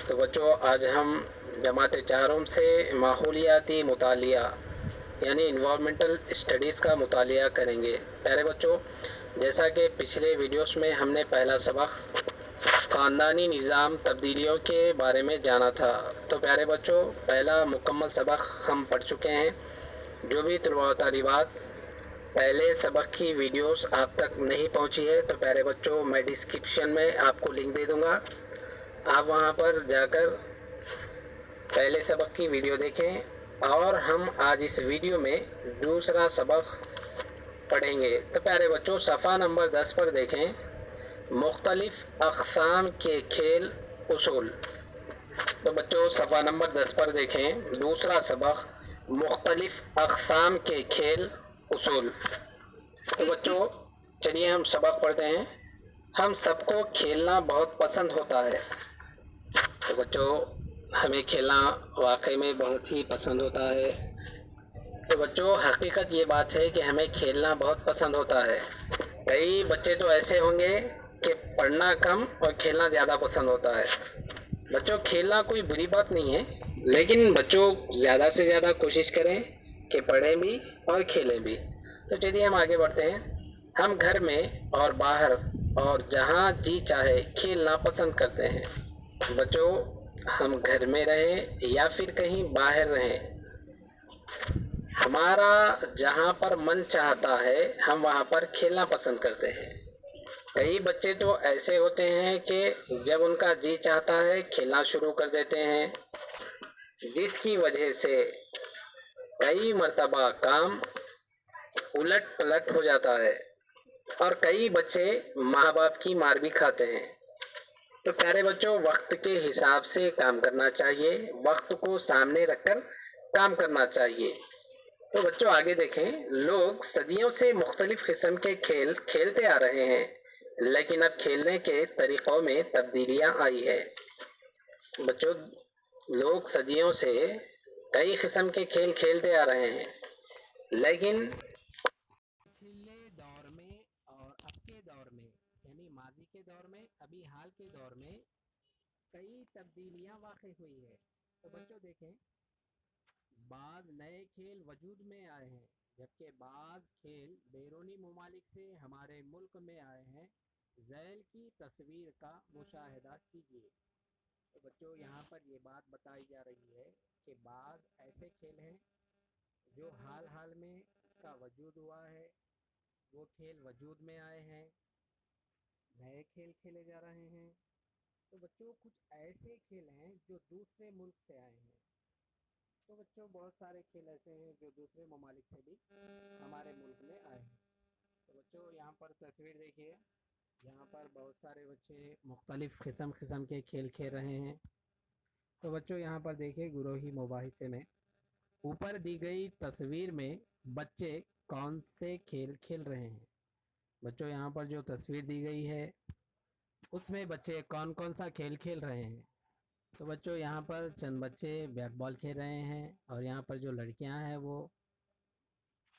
تو بچوں آج ہم جماعت چہارم سے ماحولیاتی مطالعہ یعنی انوائرمنٹل اسٹڈیز کا مطالعہ کریں گے۔ پیارے بچوں، جیسا کہ پچھلے ویڈیوز میں ہم نے پہلا سبق خاندانی نظام تبدیلیوں کے بارے میں جانا تھا، تو پیارے بچوں پہلا مکمل سبق ہم پڑھ چکے ہیں۔ جو بھی طلباء و طالبات پہلے سبق کی ویڈیوز آپ تک نہیں پہنچی ہے تو پیارے بچوں میں ڈسکرپشن میں آپ کو لنک دے دوں گا، آپ وہاں پر جا کر پہلے سبق کی ویڈیو دیکھیں۔ اور ہم آج اس ویڈیو میں دوسرا سبق پڑھیں گے۔ تو پیارے بچوں صفحہ نمبر 10 پر دیکھیں، مختلف اقسام کے کھیل اصول۔ تو بچوں صفحہ نمبر 10 پر دیکھیں دوسرا سبق، مختلف اقسام کے کھیل اصول۔ تو بچوں چلیے ہم سبق پڑھتے ہیں۔ ہم سب کو کھیلنا بہت پسند ہوتا ہے۔ تو بچوں ہمیں کھیلنا واقعی میں بہت ہی پسند ہوتا ہے۔ تو بچوں حقیقت یہ بات ہے کہ ہمیں کھیلنا بہت پسند ہوتا ہے۔ کئی بچے تو ایسے ہوں گے کہ پڑھنا کم اور کھیلنا زیادہ پسند ہوتا ہے۔ بچوں کھیلنا کوئی بری بات نہیں ہے، لیکن بچوں زیادہ سے زیادہ کوشش کریں کہ پڑھیں بھی اور کھیلیں بھی۔ تو چلیے ہم آگے بڑھتے ہیں۔ ہم گھر میں اور باہر اور جہاں جی چاہے کھیلنا پسند کرتے ہیں۔ بچوں ہم گھر میں رہیں یا پھر کہیں باہر رہیں، ہمارا جہاں پر من چاہتا ہے ہم وہاں پر کھیلنا پسند کرتے ہیں۔ کئی بچے تو ایسے ہوتے ہیں کہ جب ان کا جی چاہتا ہے کھیلنا شروع کر دیتے ہیں، جس کی وجہ سے کئی مرتبہ کام الٹ پلٹ ہو جاتا ہے اور کئی بچے ماں باپ کی مار بھی کھاتے ہیں۔ تو پیارے بچوں وقت کے حساب سے کام کرنا چاہیے، وقت کو سامنے رکھ کر کام کرنا چاہیے۔ تو بچوں آگے دیکھیں، لوگ صدیوں سے مختلف قسم کے کھیل کھیلتے آ رہے ہیں، لیکن اب کھیلنے کے طریقوں میں تبدیلیاں آئی ہے۔ بچوں لوگ صدیوں سے کئی قسم کے کھیل کھیلتے آ رہے ہیں، لیکن پچھلے دور میں اور اب کے دور میں یعنی ماضی کے دور میں ابھی حال کے دور میں کئی تبدیلیاں واقع ہوئی ہے۔ تو بچوں دیکھیں، بعض نئے کھیل وجود میں آئے ہیں، جبکہ بعض کھیل بیرونی ممالک سے ہمارے ملک میں آئے ہیں۔ ذیل کی تصویر کا مشاہدہ کیجیے۔ تو بچوں یہاں پر یہ بات بتائی جا رہی ہے کہ بعض ایسے کھیل ہیں جو حال حال میں اس کا وجود ہوا ہے، وہ کھیل وجود میں آئے ہیں، نئے کھیل کھیلے جا رہے ہیں۔ تو بچوں کچھ ایسے کھیل ہیں جو دوسرے ملک سے آئے ہیں۔ تو بچوں بہت سارے کھیل ایسے ہیں جو دوسرے ممالک سے بھی ہمارے ملک میں آئے ہیں۔ تو بچوں یہاں پر تصویر دیکھیے، یہاں پر بہت سارے بچے مختلف قسم کے کھیل کھیل رہے ہیں۔ تو بچوں یہاں پر دیکھیے گروہی مباحثے میں اوپر دی گئی تصویر میں بچے کون سے کھیل کھیل رہے ہیں۔ بچوں یہاں پر جو تصویر دی گئی ہے اس میں بچے کون کون سا کھیل کھیل رہے ہیں۔ تو بچوں یہاں پر چند بچے بیٹ بال کھیل رہے ہیں، اور یہاں پر جو لڑکیاں ہیں وہ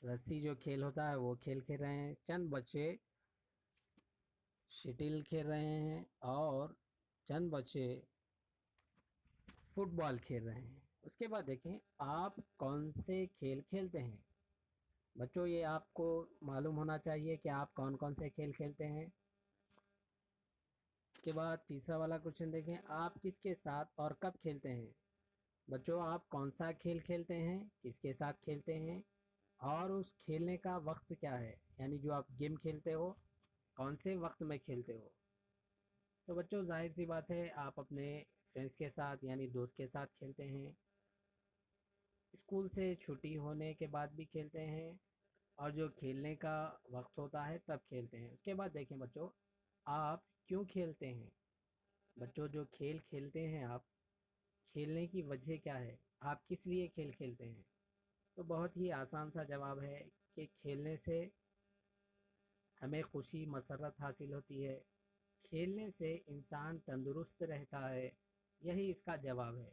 رسی جو کھیل ہوتا ہے وہ کھیل کھیل رہے ہیں۔ چند بچے شٹل کھیل رہے ہیں اور چند بچے فٹ بال کھیل رہے ہیں۔ اس کے بعد دیکھیں آپ کون سے کھیل کھیلتے ہیں۔ بچوں یہ آپ کو معلوم ہونا چاہیے کہ آپ کون کون سے کھیل کھیلتے ہیں۔ اس کے بعد تیسرا والا کوشچن دیکھیں، آپ کس کے ساتھ اور کب کھیلتے ہیں۔ بچوں آپ کون سا کھیل کھیلتے ہیں، کس کے ساتھ کھیلتے ہیں، اور اس کھیلنے کا وقت کیا ہے، یعنی جو آپ گیم کھیلتے ہو کون سے وقت میں کھیلتے ہو۔ تو بچوں ظاہر سی بات ہے آپ اپنے فرینڈس کے ساتھ یعنی دوست کے ساتھ کھیلتے ہیں، اسکول سے چھٹی ہونے کے بعد بھی کھیلتے ہیں، اور جو کھیلنے کا وقت ہوتا ہے تب کھیلتے ہیں۔ اس کے بعد دیکھیں بچوں آپ کیوں کھیلتے ہیں۔ بچوں جو کھیل کھیلتے ہیں آپ، کھیلنے کی وجہ کیا ہے، آپ کس لیے کھیل کھیلتے ہیں۔ تو بہت ہی آسان سا جواب ہے کہ کھیلنے سے ہمیں خوشی مسرت حاصل ہوتی ہے، کھیلنے سے انسان تندرست رہتا ہے، یہی اس کا جواب ہے۔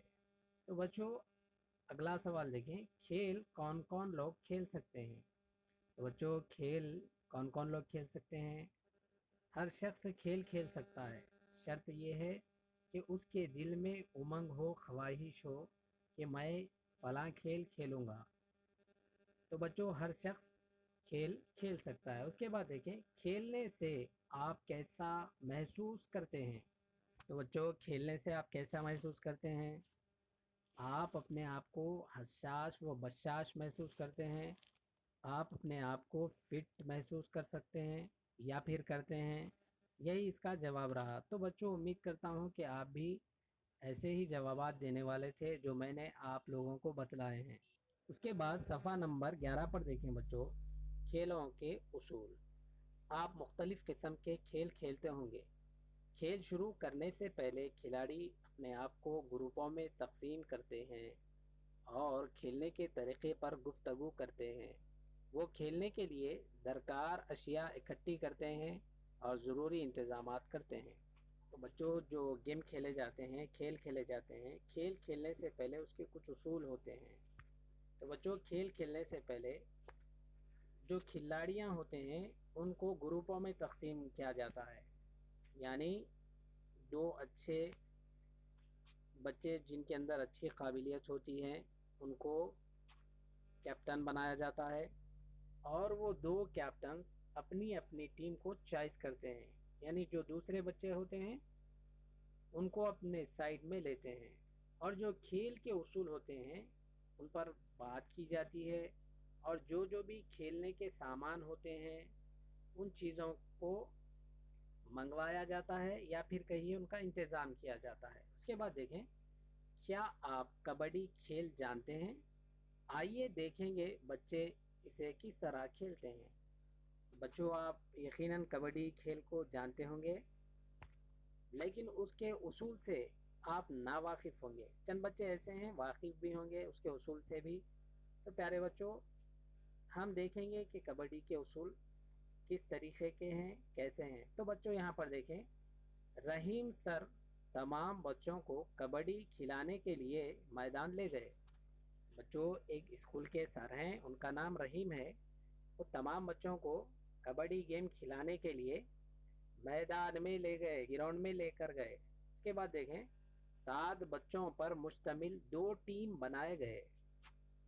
تو بچوں اگلا سوال دیکھیں، کھیل کون کون لوگ کھیل سکتے ہیں۔ تو بچوں کھیل کون کون لوگ کھیل سکتے ہیں، ہر شخص کھیل کھیل سکتا ہے، شرط یہ ہے کہ اس کے دل میں امنگ ہو، خواہش ہو کہ میں فلاں کھیل کھیلوں گا، تو بچوں ہر شخص کھیل کھیل سکتا ہے۔ اس کے بعد دیکھیں کھیلنے سے آپ کیسا محسوس کرتے ہیں؟ تو بچوں کھیلنے سے آپ کیسا محسوس کرتے ہیں؟ آپ اپنے آپ کو حساس و بشاش محسوس کرتے ہیں، آپ اپنے آپ کو فٹ محسوس کر سکتے ہیں یا پھر کرتے ہیں؟ یہی اس کا جواب رہا۔ تو بچوں امید کرتا ہوں کہ آپ بھی ایسے ہی جوابات دینے والے تھے جو میں نے آپ لوگوں کو بتلائے ہیں۔ اس کے بعد صفحہ نمبر 11 پر دیکھیں بچوں، کھیلوں کے اصول۔ آپ مختلف قسم کے کھیل کھیلتے ہوں گے۔ کھیل شروع کرنے سے پہلے کھلاڑی اپنے آپ کو گروپوں میں تقسیم کرتے ہیں اور کھیلنے کے طریقے پر گفتگو کرتے ہیں۔ وہ کھیلنے کے لیے درکار اشیاء اکٹھی کرتے ہیں اور ضروری انتظامات کرتے ہیں۔ تو بچوں جو گیم کھیلے جاتے ہیں، کھیل کھیلے جاتے ہیں، کھیل کھیلنے سے پہلے اس کے کچھ اصول ہوتے ہیں۔ تو بچوں کھیل کھیلنے سے پہلے جو کھلاڑیاں ہوتے ہیں ان کو گروپوں میں تقسیم کیا جاتا ہے، یعنی جو اچھے بچے جن کے اندر اچھی قابلیت ہوتی ہے ان کو کیپٹن بنایا جاتا ہے، اور وہ دو کیپٹنز اپنی اپنی ٹیم کو چوائس کرتے ہیں، یعنی جو دوسرے بچے ہوتے ہیں ان کو اپنے سائڈ میں لیتے ہیں، اور جو کھیل کے اصول ہوتے ہیں ان پر بات کی جاتی ہے، اور جو بھی کھیلنے کے سامان ہوتے ہیں ان چیزوں کو منگوایا جاتا ہے یا پھر کہیں ان کا انتظام کیا جاتا ہے۔ اس کے بعد دیکھیں کیا آپ کبڈی کھیل جانتے ہیں؟ آئیے دیکھیں گے بچے اسے کس طرح کھیلتے ہیں۔ بچوں آپ یقیناً کبڈی کھیل کو جانتے ہوں گے، لیکن اس کے اصول سے آپ ناواقف ہوں گے۔ چند بچے ایسے ہیں واقف بھی ہوں گے اس کے اصول سے بھی۔ تو پیارے بچوں ہم دیکھیں گے کہ کبڈی کے اصول کس طریقے کے ہیں، کیسے ہیں۔ تو بچوں یہاں پر دیکھیں رحیم سر تمام بچوں کو کبڈی کھلانے کے لیے میدان لے گئے۔ بچوں ایک اسکول کے سر ہیں، ان کا نام رحیم ہے، وہ تمام بچوں کو کبڈی گیم کھلانے کے لیے میدان میں لے گئے، گراؤنڈ میں لے کر گئے۔ اس کے بعد دیکھیں 7 بچوں پر مشتمل 2 ٹیم بنائے گئے۔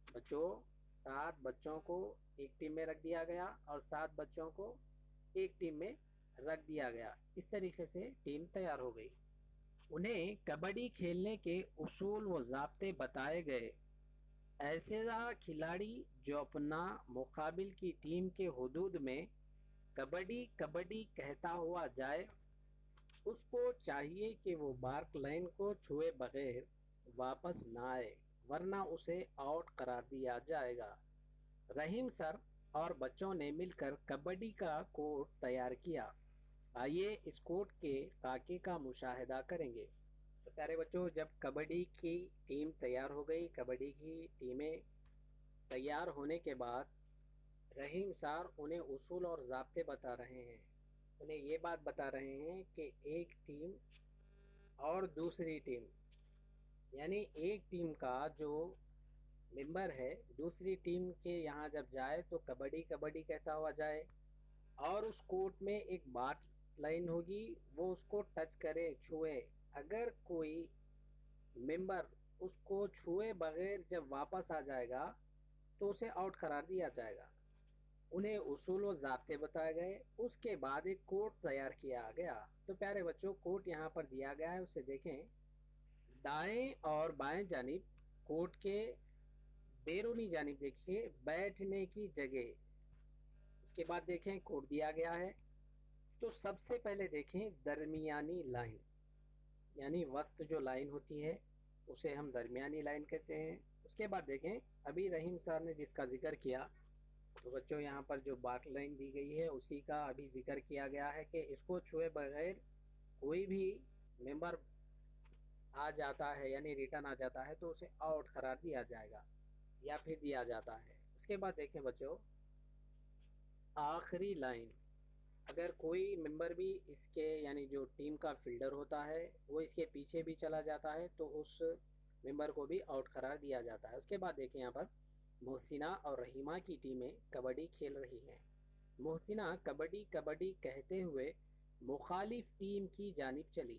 بچوں 7 بچوں کو ایک ٹیم میں رکھ دیا گیا اور 7 بچوں کو ایک ٹیم میں رکھ دیا گیا۔ اس طریقے سے ٹیم تیار ہو گئی۔ انہیں کبڈی کھیلنے کے اصول و ضابطے بتائے گئے۔ ایسے کھلاڑی جو اپنا مقابل کی ٹیم کے حدود میں کبڈی کبڈی کہتا ہوا جائے اس کو چاہیے کہ وہ بارک لائن کو چھوئے بغیر واپس نہ آئے، ورنہ اسے آؤٹ قرار دیا جائے گا۔ رحیم سر اور بچوں نے مل کر کبڈی کا کوڈ تیار کیا۔ آئیے اس کوڈ کے خاکے کا مشاہدہ کریں گے۔ تو پیارے بچوں جب کبڈی کی ٹیم تیار ہو گئی، کبڈی کی ٹیمیں تیار ہونے کے بعد رحیم سر انہیں اصول اور ضابطے بتا رہے ہیں۔ انہیں یہ بات بتا رہے ہیں کہ ایک ٹیم اور دوسری ٹیم، یعنی ایک ٹیم کا جو ممبر ہے دوسری ٹیم کے یہاں جب جائے تو کبڈی کبڈی کہتا ہوا جائے، اور اس کورٹ میں ایک بارک لائن ہوگی، وہ اس کو ٹچ کرے، چھوئے۔ اگر کوئی ممبر اس کو چھوئے بغیر جب واپس آ جائے گا تو اسے آؤٹ قرار دیا جائے گا۔ انہیں اصول و ضابطے بتائے گئے، اس کے بعد ایک کورٹ تیار کیا گیا۔ تو پیارے بچوں کورٹ یہاں پر دیا گیا ہے، اسے دیکھیں۔ دائیں اور بائیں جانب کورٹ کے بیرونی جانب دیکھیے بیٹھنے کی جگہ۔ اس کے بعد دیکھیں کوڈ دیا گیا ہے۔ تو سب سے پہلے دیکھیں درمیانی لائن، یعنی وسط جو لائن ہوتی ہے اسے ہم درمیانی لائن کہتے ہیں۔ اس کے بعد دیکھیں ابھی رحیم صاحب نے جس کا ذکر کیا، تو بچوں یہاں پر جو بارک لائن دی گئی ہے اسی کا ابھی ذکر کیا گیا ہے کہ اس کو چھوئے بغیر کوئی بھی ممبر آ جاتا ہے یعنی ریٹرن آ جاتا ہے تو اسے آؤٹ قرار دیا جائے گا یا پھر دیا جاتا ہے۔ اس کے بعد دیکھیں بچوں آخری لائن، اگر کوئی ممبر بھی اس کے یعنی جو ٹیم کا فیلڈر ہوتا ہے وہ اس کے پیچھے بھی چلا جاتا ہے تو اس ممبر کو بھی آؤٹ قرار دیا جاتا ہے۔ اس کے بعد دیکھیں یہاں پر محسنہ اور رحیمہ کی ٹیمیں کبڈی کھیل رہی ہیں۔ محسنہ کبڈی کبڈی کہتے ہوئے مخالف ٹیم کی جانب چلی۔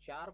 4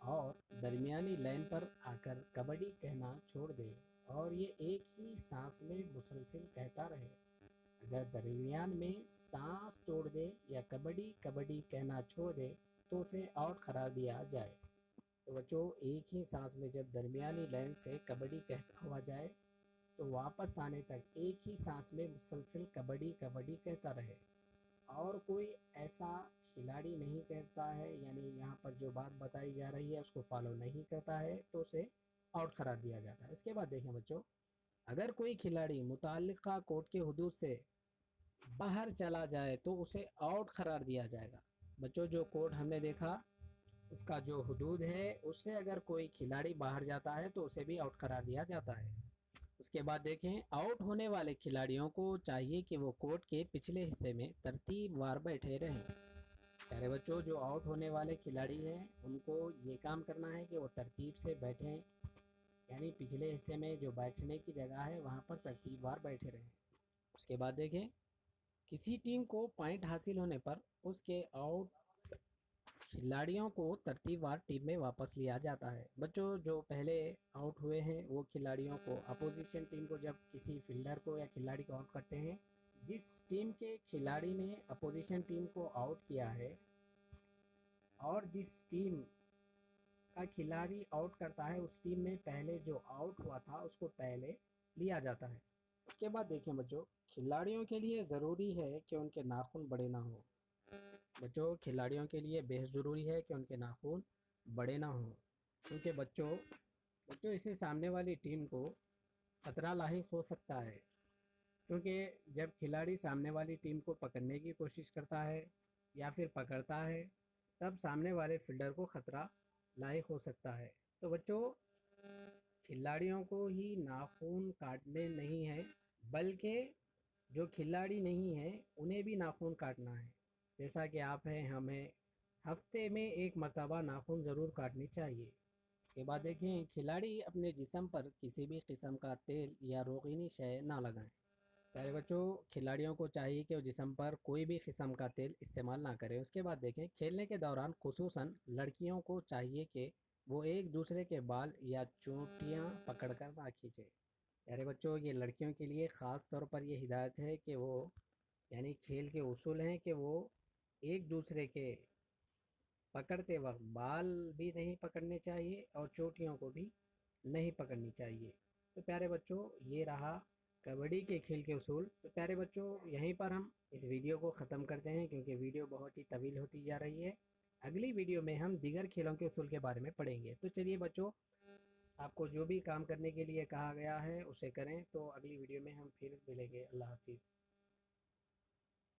اور درمیانی لائن پر آ کر کبڈی کہنا چھوڑ دے اور یہ ایک ہی سانس میں مسلسل کہتا رہے۔ اگر درمیان میں سانس توڑ دے یا کبڈی کبڈی کہنا چھوڑ دے تو اسے آؤٹ قرار دیا جائے۔ تو بچوں ایک ہی سانس میں جب درمیانی لائن سے کبڈی کہتا ہوا جائے تو واپس آنے تک ایک ہی سانس میں مسلسل کبڈی کبڈی کہتا رہے، اور کوئی ایسا کھلاڑی نہیں کرتا ہے، یعنی یہاں پر جو بات بتائی جا رہی ہے اس کو فالو نہیں کرتا ہے تو اسے آؤٹ قرار دیا جاتا ہے۔ اس کے بعد دیکھیں بچوں، اگر کوئی کھلاڑی متعلقہ کورٹ کے حدود سے باہر چلا جائے تو اسے آؤٹ قرار دیا جائے گا۔ بچوں جو کورٹ ہم نے دیکھا اس کا جو حدود ہے اس سے اگر کوئی کھلاڑی باہر جاتا ہے تو اسے بھی آؤٹ قرار دیا جاتا ہے۔ اس کے بعد دیکھیں، آؤٹ ہونے والے کھلاڑیوں کو چاہیے کہ وہ کورٹ کے پچھلے حصے میں ترتیب وار بیٹھے رہیں۔ پیارے بچوں جو آؤٹ ہونے والے کھلاڑی ہیں ان کو یہ کام کرنا ہے کہ وہ ترتیب سے بیٹھیں، یعنی پچھلے حصے میں جو بیٹھنے کی جگہ ہے وہاں پر ترتیب وار بیٹھے رہیں۔ اس کے بعد دیکھیں، کسی ٹیم کو پوائنٹ حاصل ہونے پر اس کے آؤٹ کھلاڑیوں کو ترتیب وار ٹیم میں واپس لیا جاتا ہے۔ بچوں جو پہلے آؤٹ ہوئے ہیں وہ کھلاڑیوں کو، اپوزیشن ٹیم کو جب کسی فیلڈر کو یا کھلاڑی کو آؤٹ کرتے ہیں، جس ٹیم کے کھلاڑی نے اپوزیشن ٹیم کو آؤٹ کیا ہے اور جس ٹیم کا کھلاڑی آؤٹ کرتا ہے اس ٹیم میں پہلے جو آؤٹ ہوا تھا اس کو پہلے لیا جاتا ہے۔ اس کے بعد دیکھیں بچوں، کھلاڑیوں کے لیے ضروری ہے کہ ان کے ناخن بڑے نہ ہوں۔ بچوں کھلاڑیوں کے لیے بے حد ضروری ہے کہ ان کے ناخن بڑے نہ ہوں، کیونکہ بچوں اس سے سامنے والی ٹیم کو خطرہ لاحق ہو سکتا ہے، کیونکہ جب کھلاڑی سامنے والی ٹیم کو پکڑنے کی کوشش کرتا ہے یا پھر پکڑتا ہے تب سامنے والے فیلڈر کو خطرہ لاحق ہو سکتا ہے۔ تو بچوں کھلاڑیوں کو ہی ناخن کاٹنے نہیں ہیں، بلکہ جو کھلاڑی نہیں ہیں انہیں بھی ناخن کاٹنا ہے۔ جیسا کہ آپ ہیں، ہمیں ہفتے میں ایک مرتبہ ناخن ضرور کاٹنی چاہیے۔ اس کے بعد دیکھیں، کھلاڑی اپنے جسم پر کسی بھی قسم کا تیل یا روغنی شے نہ لگائیں۔ پیارے بچوں کھلاڑیوں کو چاہیے کہ وہ جسم پر کوئی بھی قسم کا تیل استعمال نہ کریں۔ اس کے بعد دیکھیں، کھیلنے کے دوران خصوصاً لڑکیوں کو چاہیے کہ وہ ایک دوسرے کے بال یا چوٹیاں پکڑ کر نہ کھینچیں۔ پیارے بچوں یہ لڑکیوں کے لیے خاص طور پر یہ ہدایت ہے کہ وہ، یعنی کھیل کے اصول ہیں کہ وہ ایک دوسرے کے پکڑتے وقت بال بھی نہیں پکڑنے چاہیے اور چوٹیوں کو بھی نہیں پکڑنی چاہیے۔ تو پیارے بچوں یہ رہا کبڈی کے کھیل کے اصول۔ تو پیارے بچوں یہیں پر ہم اس ویڈیو کو ختم کرتے ہیں کیونکہ ویڈیو بہت ہی طویل ہوتی جا رہی ہے۔ اگلی ویڈیو میں ہم دیگر کھیلوں کے اصول کے بارے میں پڑھیں گے۔ تو چلیے بچوں، آپ کو جو بھی کام کرنے کے لیے کہا گیا ہے اسے کریں۔ تو اگلی ویڈیو میں ہم پھر ملیں گے۔ اللہ حافظ۔